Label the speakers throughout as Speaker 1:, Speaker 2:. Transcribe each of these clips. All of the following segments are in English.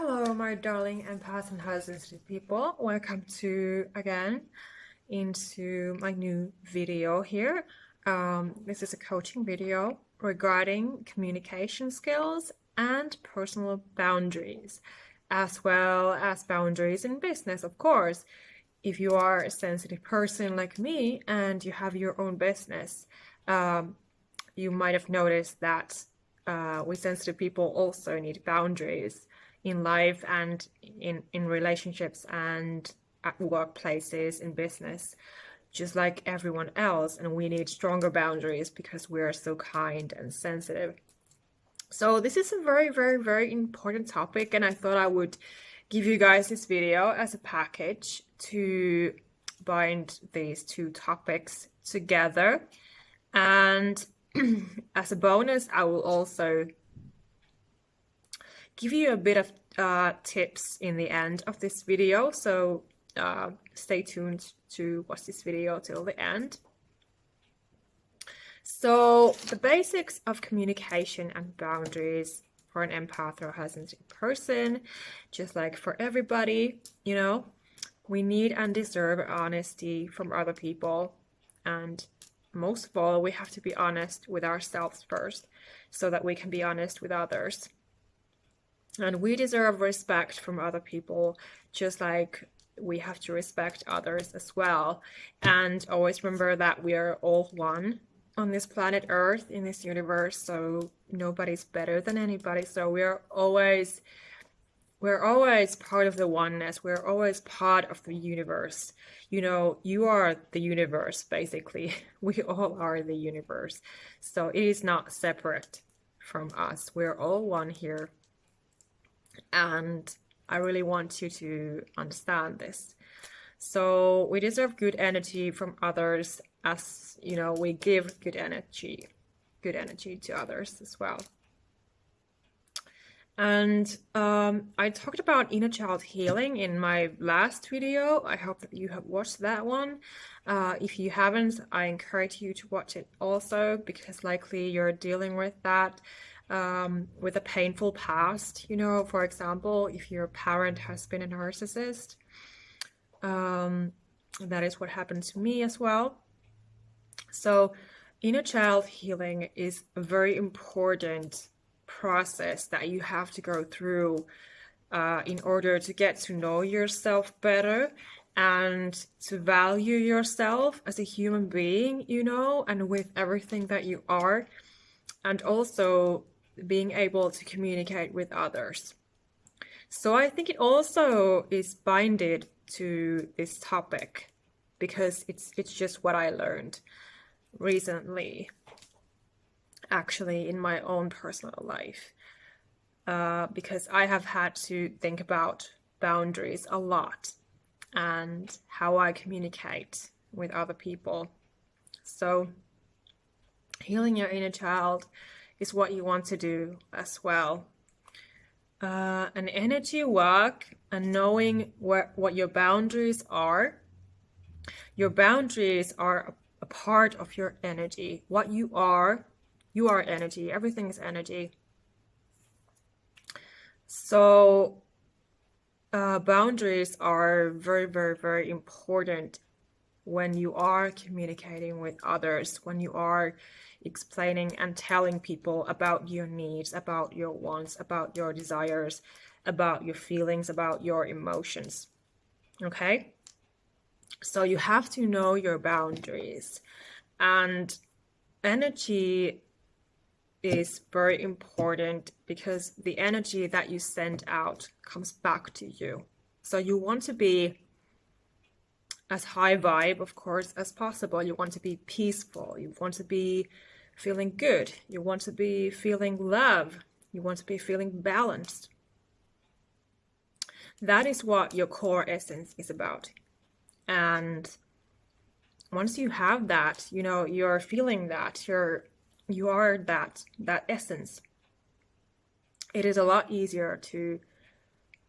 Speaker 1: Hello, my darling empath and high sensitive people. Welcome to again into my new video here. This is a coaching video regarding communication skills and personal boundaries, as well as boundaries in business, of course. If you are a sensitive person like me and you have your own business, you might have noticed that we sensitive people also need boundaries in life and in relationships and at workplaces, in business, just like everyone else. And we need stronger boundaries because we are so kind and sensitive. So this is a very, very, very important topic, and I thought I would give you guys this video as a package to bind these two topics together. And as a bonus, I will also give you a bit of tips in the end of this video. So stay tuned to watch this video till the end. So the basics of communication and boundaries for an empath or high sensitive person, just like for everybody, we need and deserve honesty from other people. And most of all, we have to be honest with ourselves first so that we can be honest with others. And we deserve respect from other people, just like we have to respect others as well. And always remember that we are all one on this planet Earth, in this universe, so nobody's better than anybody. So we're always part of the oneness. We're always part of the universe. You are the universe, basically. We all are the universe. So it is not separate from us. We're all one here. And I really want you to understand this. So we deserve good energy from others, as we give good energy to others as well. And I talked about inner child healing in my last video. I hope that you have watched that one. If you haven't, I encourage you to watch it also, because likely you're dealing with that. With a painful past, for example, if your parent has been a narcissist, that is what happened to me as well. So inner child healing is a very important process that you have to go through in order to get to know yourself better and to value yourself as a human being, and with everything that you are, and also being able to communicate with others. So I think it also is binded to this topic because it's just what I learned recently, actually, in my own personal life, because I have had to think about boundaries a lot and how I communicate with other people. So healing your inner child is what you want to do as well. An energy work and knowing what your boundaries are. Your boundaries are a part of your energy. What you are energy. Everything is energy. So boundaries are very, very, very important when you are communicating with others, when you are explaining and telling people about your needs, about your wants, about your desires, about your feelings, about your emotions. Okay? So you have to know your boundaries. And energy is very important because the energy that you send out comes back to you. So you want to be as high vibe, of course, as possible. You want to be peaceful. You want to be feeling good. You want to be feeling love. You want to be feeling balanced. That is what your core essence is about. And once you have that, you're feeling that, you are that essence. It is a lot easier to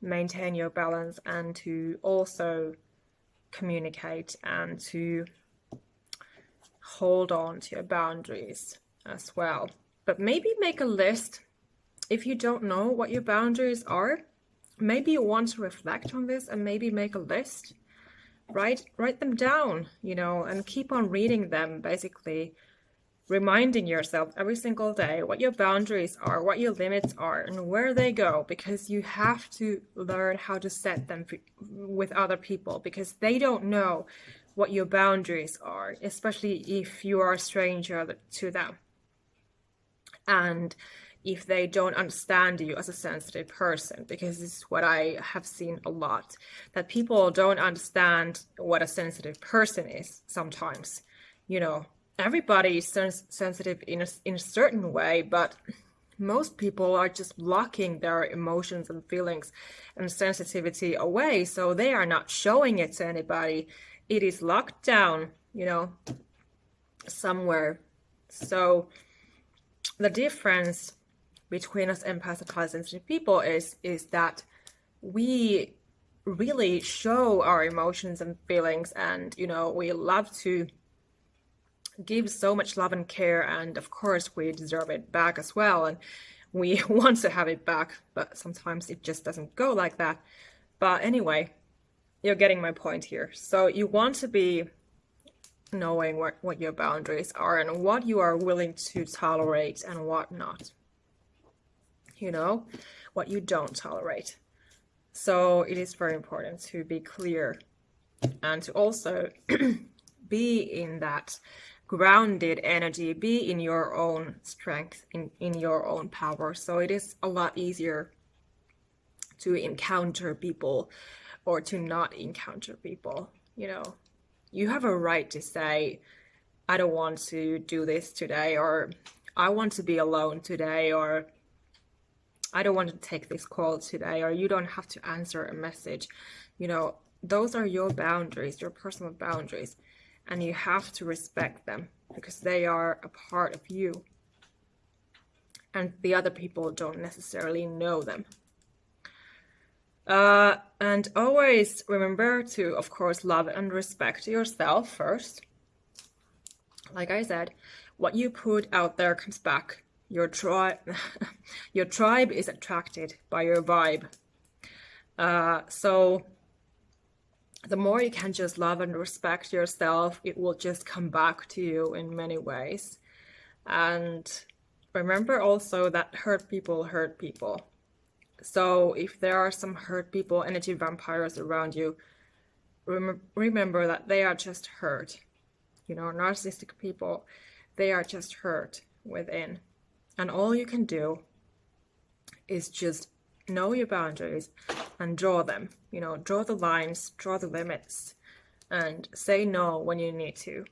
Speaker 1: maintain your balance and to also communicate and to hold on to your boundaries as well. But maybe make a list if you don't know what your boundaries are. maybe you want to reflect on this and maybe make a list. Write them down, and keep on reading them, basically reminding yourself every single day what your boundaries are, what your limits are, and where they go, because you have to learn how to set them with other people, because they don't know what your boundaries are, especially if you are a stranger to them. And if they don't understand you as a sensitive person, because this is what I have seen a lot, that people don't understand what a sensitive person is sometimes. Everybody is sensitive in a certain way, but most people are just blocking their emotions and feelings and sensitivity away, so they are not showing it to anybody. It is locked down, somewhere. So the difference between us empaths and highly sensitive people is that we really show our emotions and feelings, and we love to give so much love and care, and of course we deserve it back as well, and we want to have it back, but sometimes it just doesn't go like that. But anyway, you're getting my point here. So you want to be knowing what your boundaries are and what you are willing to tolerate and what not, what you don't tolerate. So it is very important to be clear and to also be in that grounded energy, be in your own strength, in your own power. So it is a lot easier to encounter people or to not encounter people. You have a right to say, I don't want to do this today, or I want to be alone today, or I don't want to take this call today, or you don't have to answer a message. Those are your boundaries, your personal boundaries, and you have to respect them because they are a part of you. And the other people don't necessarily know them. And always remember to, of course, love and respect yourself first. Like I said, what you put out there comes back. Your tribe is attracted by your vibe. So the more you can just love and respect yourself, it will just come back to you in many ways. And remember also that hurt people hurt people. So if there are some hurt people, energy vampires around you, remember that they are just hurt. Narcissistic people, they are just hurt within. And all you can do is just know your boundaries and draw them. Draw the lines, draw the limits, and say no when you need to.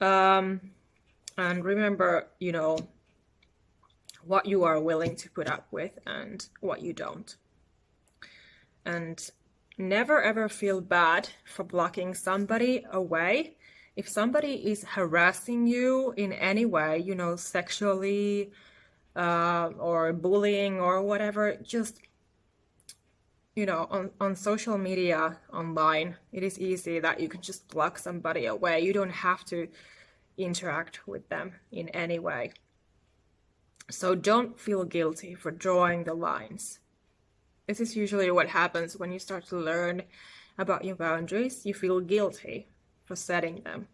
Speaker 1: And remember, what you are willing to put up with and what you don't. And never ever feel bad for blocking somebody away. If somebody is harassing you in any way, sexually, or bullying or whatever, just, on social media, online, it is easy that you can just block somebody away. You don't have to interact with them in any way. So don't feel guilty for drawing the lines. This is usually what happens when you start to learn about your boundaries. You feel guilty for setting them.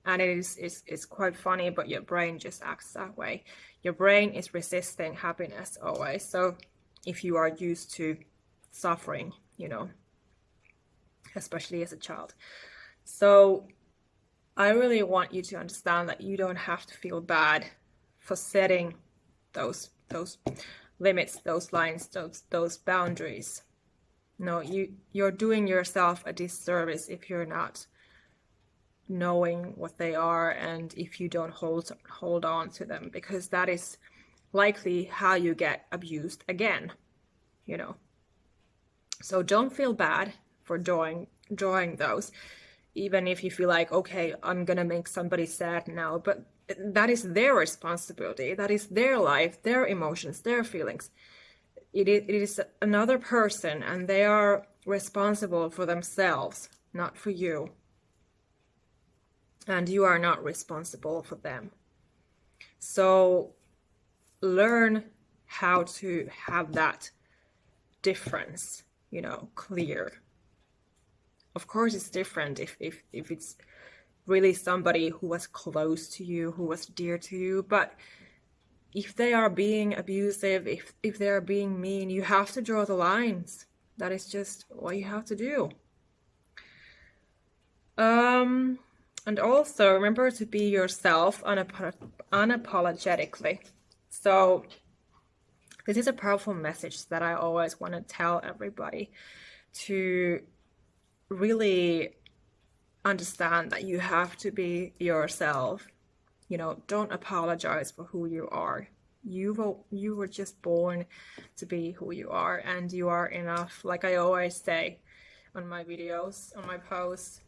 Speaker 1: And it's quite funny, but your brain just acts that way. Your brain is resisting happiness always. So if you are used to suffering, especially as a child. So I really want you to understand that you don't have to feel bad for setting those limits, those lines, those boundaries. No, you're doing yourself a disservice if you're not knowing what they are and if you don't hold on to them, because that is likely how you get abused again. So don't feel bad for drawing those, even if you feel like, okay, I'm gonna make somebody sad now, but that is their responsibility. That is their life, their emotions, their feelings. It is another person, and they are responsible for themselves, not for you. And you are not responsible for them. So learn how to have that difference, you know, clear. Of course, it's different if it's really somebody who was close to you, who was dear to you, but if they are being abusive, if they are being mean, you have to draw the lines. That is just what you have to do. And also remember to be yourself unapologetically. So this is a powerful message that I always want to tell everybody, to really understand that you have to be yourself. You know, don't apologize for who you are. You were just born to be who you are, and you are enough. Like I always say on my videos, on my posts,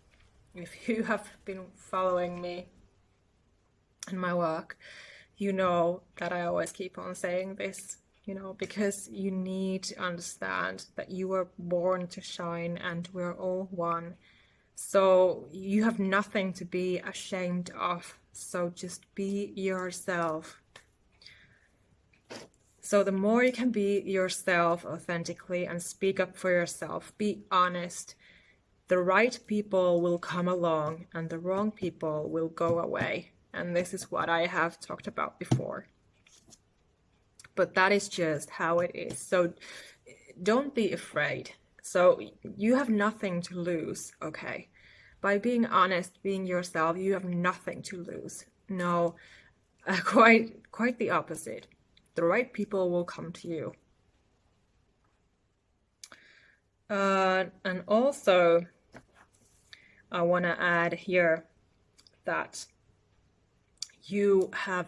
Speaker 1: if you have been following me and my work, you know that I always keep on saying this, you know, because you need to understand that you were born to shine and we're all one. So you have nothing to be ashamed of. So just be yourself. So the more you can be yourself authentically and speak up for yourself, be honest, the right people will come along and the wrong people will go away. And this is what I have talked about before. But that is just how it is. So don't be afraid. So you have nothing to lose, okay? By being honest, being yourself, you have nothing to lose. No, quite the opposite. The right people will come to you. And also, I want to add here that you have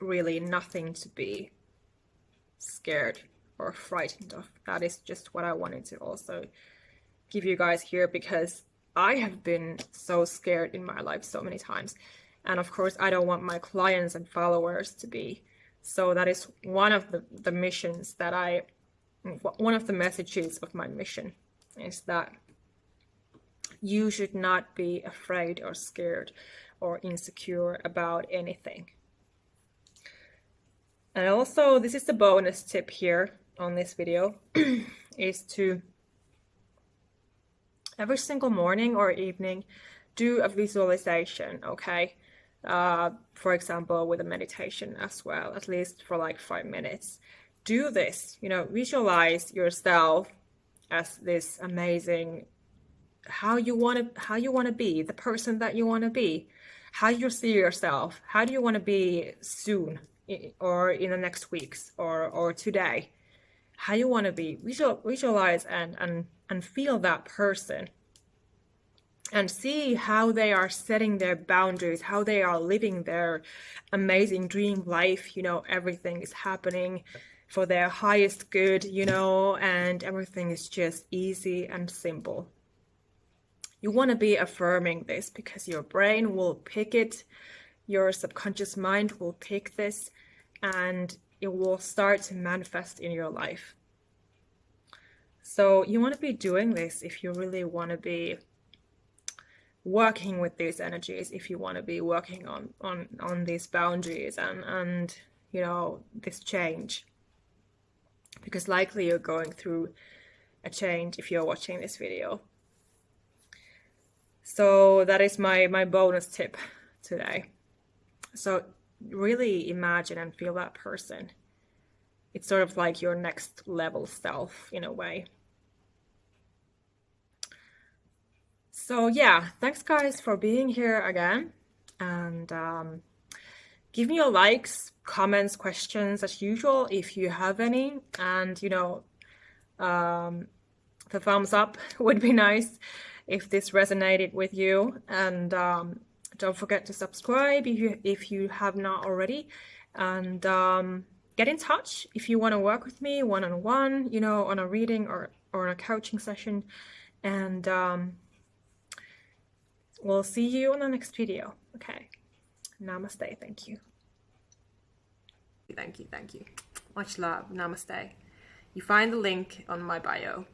Speaker 1: really nothing to be scared or frightened of. That is just what I wanted to also give you guys here, because I have been so scared in my life so many times. And of course, I don't want my clients and followers to be. So that is one of the missions that one of the messages of my mission is that you should not be afraid or scared or insecure about anything. And also, this is the bonus tip here on this video, is to every single morning or evening do a visualization, okay? For example, with a meditation as well, at least for like 5 minutes. Do this, you know, visualize yourself as this amazing, how you want to be, the person that you want to be, how you see yourself, how do you want to be soon, or in the next weeks, or today, how you want to be. Visualize and feel that person, and see how they are setting their boundaries, how they are living their amazing dream life. You know, everything is happening for their highest good, you know, and everything is just easy and simple. You want to be affirming this because your brain will pick it, your subconscious mind will pick this, and it will start to manifest in your life. So you want to be doing this if you really want to be working with these energies, if you want to be working on these boundaries and you know, this change, because likely you're going through a change if you're watching this video. So that is my bonus tip today. So really imagine and feel that person. It's sort of like your next level self in a way. So yeah, thanks guys for being here again, and give me your likes, comments, questions as usual if you have any, and you know, the thumbs up would be nice if this resonated with you, and don't forget to subscribe if you have not already, and get in touch if you want to work with me one-on-one, you know, on a reading or on a coaching session, and we'll see you on the next video. Okay, namaste. Thank you. Thank you. Much love. Namaste. You find the link on my bio.